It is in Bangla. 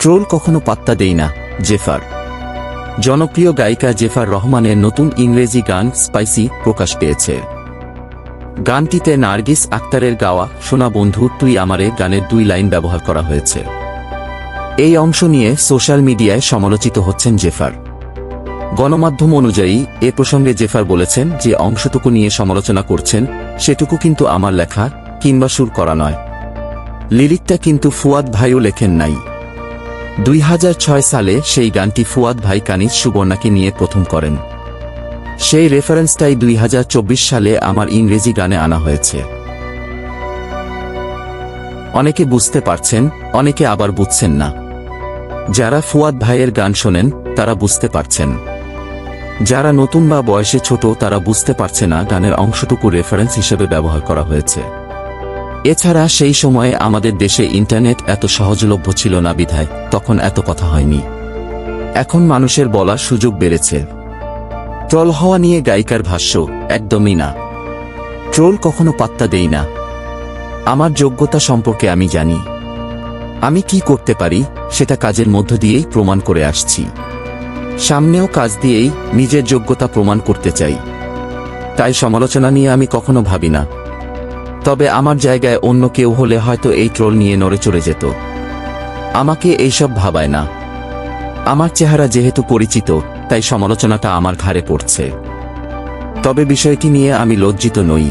ট্রোল কখনো পাত্তা দেই না। জেফার। জনপ্রিয় গায়িকা জেফার রহমানের নতুন ইংরেজি গান স্পাইসি প্রকাশ পেয়েছে। গানটিতে নার্গিস আক্তারের গাওয়া শোনা বন্ধু তুই আমারে গানের 2 লাইন ব্যবহার করা হয়েছে। এই অংশ নিয়ে সোশ্যাল মিডিয়ায় সমালোচিত হচ্ছেন জেফার। গণমাধ্যম অনুযায়ী এ প্রসঙ্গে জেফার বলেছেন যে অংশটুকু নিয়ে সমালোচনা করছেন সেটুকু কিন্তু আমার লেখা কিংবা সুর করা নয়। লিরিকটা কিন্তু ফুয়াদ ভাইও লেখেন নাই। 2006 সালে সেই গানটি ফুয়াদ ভাই কানিজ সুবর্ণাকে নিয়ে প্রথম করেন। সেই রেফারেন্সটাই 2024 সালে আমার ইংরেজি গানে আনা হয়েছে। অনেকে বুঝতে পারছেন, অনেকে আবার বুঝছেন না। যারা ফুয়াদ ভাইয়ের গান শোনেন তারা বুঝতে পারছেন, যারা নতুন বা বয়সে ছোট তারা বুঝতে পারছে না গানের অংশটুকু রেফারেন্স হিসেবে ব্যবহার করা হয়েছে। এছাড়া সেই সময়ে আমাদের দেশে ইন্টারনেট এত সহজলভ্য ছিল না বিধায় তখন এত কথা হয়নি। এখন মানুষের বলার সুযোগ বেড়েছে। ট্রোল হওয়া নিয়ে গায়িকার ভাষ্য, একদমই না। ট্রোল কখনো পাত্তা দেই না। আমার যোগ্যতা সম্পর্কে আমি জানি। আমি কি করতে পারি সেটা কাজের মধ্য দিয়েই প্রমাণ করে আসছি। সামনেও কাজ দিয়েই নিজের যোগ্যতা প্রমাণ করতে চাই। তাই সমালোচনা নিয়ে আমি কখনো ভাবি না। তবে আমার জায়গায় অন্য কেউ হলে হয়তো এই ট্রোল নিয়ে নড়ে চড়ে যেত। আমাকে এইসব ভাবায় না। আমার চেহারা যেহেতু পরিচিত তাই সমালোচনাটা আমার ঘাড়ে পড়ছে। তবে বিষয়টি নিয়ে আমি লজ্জিত নই।